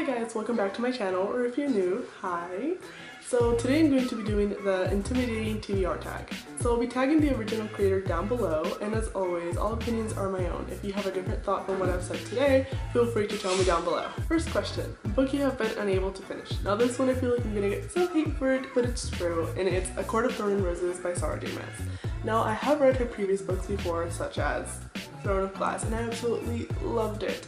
guys, welcome back to my channel, or if you're new, hi. So today I'm going to be doing the intimidating TBR tag. So I'll be tagging the original creator down below, and as always, all opinions are my own. If you have a different thought from what I've said today, feel free to tell me down below. First question, book you have been unable to finish. Now this one I feel like I'm gonna get some hate for it, but it's true, and it's A Court of Thorns and Roses by Dumas. Now I have read her previous books before, such as Throne of Glass, and I absolutely loved it.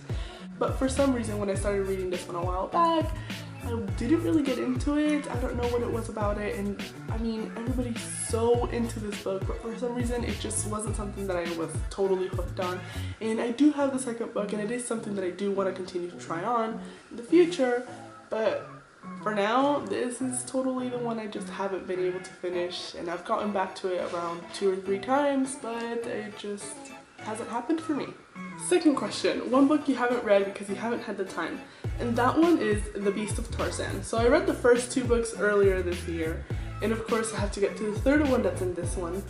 But for some reason, when I started reading this one a while back, I didn't really get into it. I don't know what it was about it, and I mean, everybody's so into this book, but for some reason it just wasn't something that I was totally hooked on. And I do have the second book, and it is something that I do want to continue to try on in the future, but for now, this is totally the one I just haven't been able to finish, and I've gotten back to it around 2 or 3 times, but it just hasn't happened for me. Second question, one book you haven't read because you haven't had the time, and that one is The Beast of Tarzan. So I read the first 2 books earlier this year, and of course I have to get to the third one that's in this one,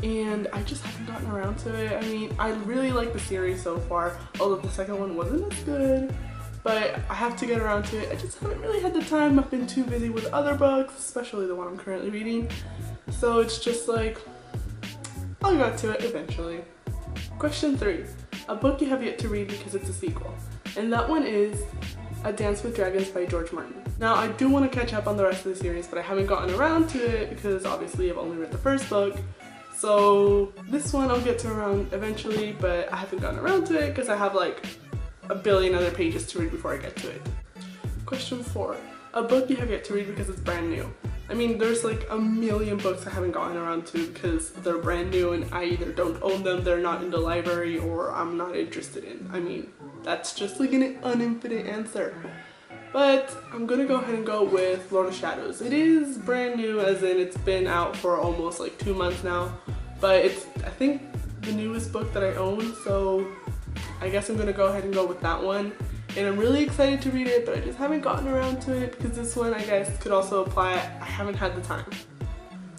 and I just haven't gotten around to it. I mean, I really like the series so far, although the second one wasn't as good, but I have to get around to it. I just haven't really had the time. I've been too busy with other books, especially the one I'm currently reading, so it's just like, I'll get to it eventually. Question 3. A book you have yet to read because it's a sequel, and that one is A Dance with Dragons by George Martin. Now I do want to catch up on the rest of the series, but I haven't gotten around to it because obviously I've only read the first book, so this one I'll get to around eventually, but I haven't gotten around to it because I have like a billion other pages to read before I get to it. Question 4. A book you have yet to read because it's brand new. I mean, there's like a million books I haven't gotten around to because they're brand new and I either don't own them, they're not in the library, or I'm not interested in. I mean, that's just like an infinite answer. But I'm gonna go ahead and go with Lord of Shadows. It is brand new, as in it's been out for almost like 2 months now, but it's, I think, the newest book that I own, so I guess I'm gonna go ahead and go with that one. And I'm really excited to read it, but I just haven't gotten around to it because this one, I guess, could also apply. I haven't had the time.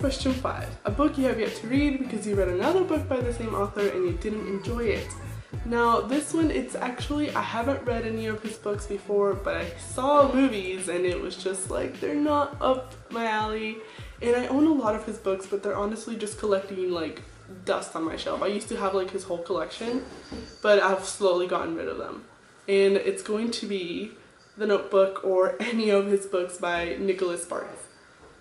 Question 5. A book you have yet to read because you read another book by the same author and you didn't enjoy it. Now this one, it's actually, I haven't read any of his books before, but I saw movies and it was just like, they're not up my alley. And I own a lot of his books, but they're honestly just collecting like dust on my shelf. I used to have like his whole collection, but I've slowly gotten rid of them. And it's going to be The Notebook or any of his books by Nicholas Sparks.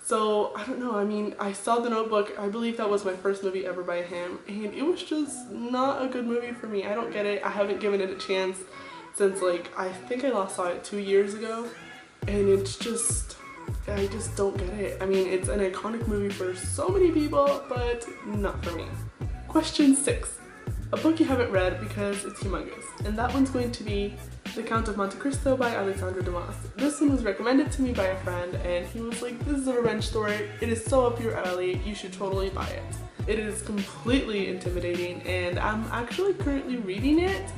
So I don't know, I mean, I saw The Notebook, I believe that was my first movie ever by him, and it was just not a good movie for me. I don't get it. I haven't given it a chance since like, I think I last saw it 2 years ago, and it's just, I just don't get it. I mean, it's an iconic movie for so many people, but not for me. Question 6. A book you haven't read because it's humongous, and that one's going to be The Count of Monte Cristo by Alexandre Dumas. This one was recommended to me by a friend, and he was like, this is a revenge story, it is so up your alley, you should totally buy it. It is completely intimidating, and I'm actually currently reading it,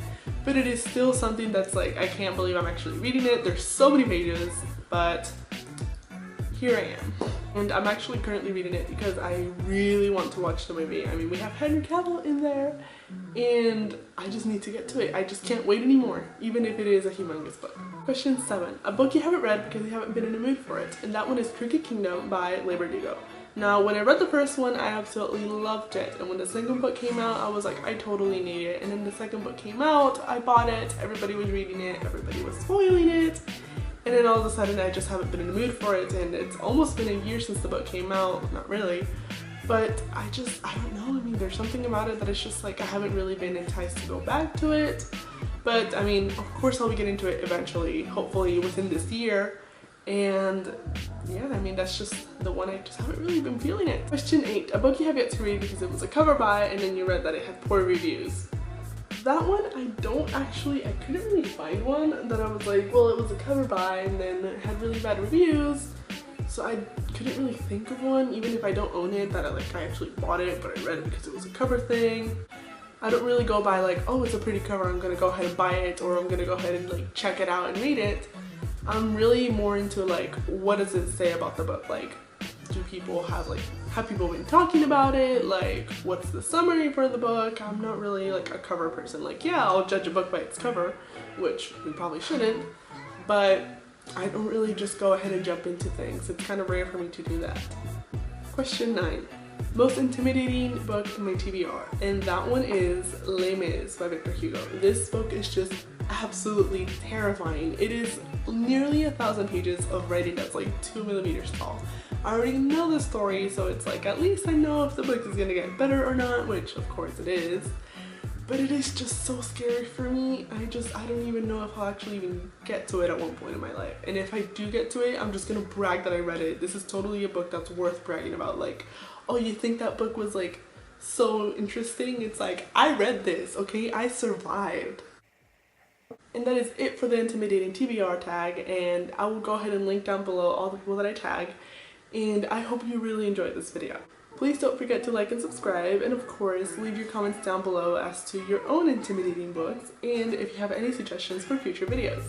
but it is still something that's like, I can't believe I'm actually reading it. There's so many pages, but here I am. And I'm actually currently reading it because I really want to watch the movie. I mean, we have Henry Cavill in there, and I just need to get to it. I just can't wait anymore, even if it is a humongous book. Question 7. A book you haven't read because you haven't been in the mood for it, and that one is Crooked Kingdom by Liberdigo. Now, when I read the first one, I absolutely loved it, and when the second book came out, I was like, I totally need it. And then the second book came out, I bought it, everybody was reading it, everybody was spoiling it, and then all of a sudden I just haven't been in the mood for it, and it's almost been a year since the book came out. Not really, but I don't know. I mean, there's something about it that it's just like I haven't really been enticed to go back to it. But I mean, of course I'll be getting to it eventually, hopefully within this year. And yeah, I mean, that's just the one I just haven't really been feeling it. Question 8. A book you have yet to read because it was a cover by and then you read that it had poor reviews. That one, I couldn't really find one that I was like, well, it was a cover by and then it had really bad reviews. So I couldn't really think of one, even if I don't own it, that I actually bought it, but I read it because it was a cover thing. I don't really go by like, oh, it's a pretty cover, I'm gonna go ahead and buy it, or I'm gonna go ahead and like check it out and read it. I'm really more into like, what does it say about the book? Like, do people have people been talking about it? Like, what's the summary for the book? I'm not really like a cover person. Like, yeah, I'll judge a book by its cover, which we probably shouldn't, but I don't really just go ahead and jump into things. It's kind of rare for me to do that. Question 9. Most intimidating book in my TBR, and that one is Les Mis by Victor Hugo. This book is just absolutely terrifying. It is nearly 1,000 pages of writing that's like 2 millimeters tall. I already know the story, so it's like at least I know if the book is gonna get better or not, which of course it is. But it is just so scary for me. I don't even know if I'll actually even get to it at one point in my life. And if I do get to it, I'm just gonna brag that I read it. This is totally a book that's worth bragging about. Like, oh, you think that book was like so interesting? It's like, I read this, okay? I survived. And that is it for the intimidating TBR tag, and I will go ahead and link down below all the people that I tag, and I hope you really enjoyed this video. Please don't forget to like and subscribe, and of course leave your comments down below as to your own intimidating books and if you have any suggestions for future videos.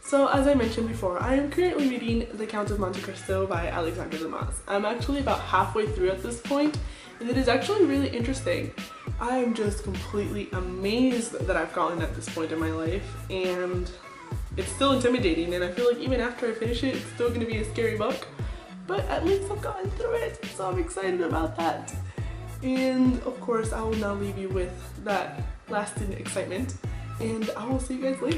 So as I mentioned before, I am currently reading The Count of Monte Cristo by Alexandre Dumas. I'm actually about halfway through at this point, and it is actually really interesting. I am just completely amazed that I've gotten at this point in my life, and it's still intimidating, and I feel like even after I finish it, it's still going to be a scary book. But at least I've gotten through it, so I'm excited about that. And of course, I will now leave you with that lasting excitement, and I will see you guys later.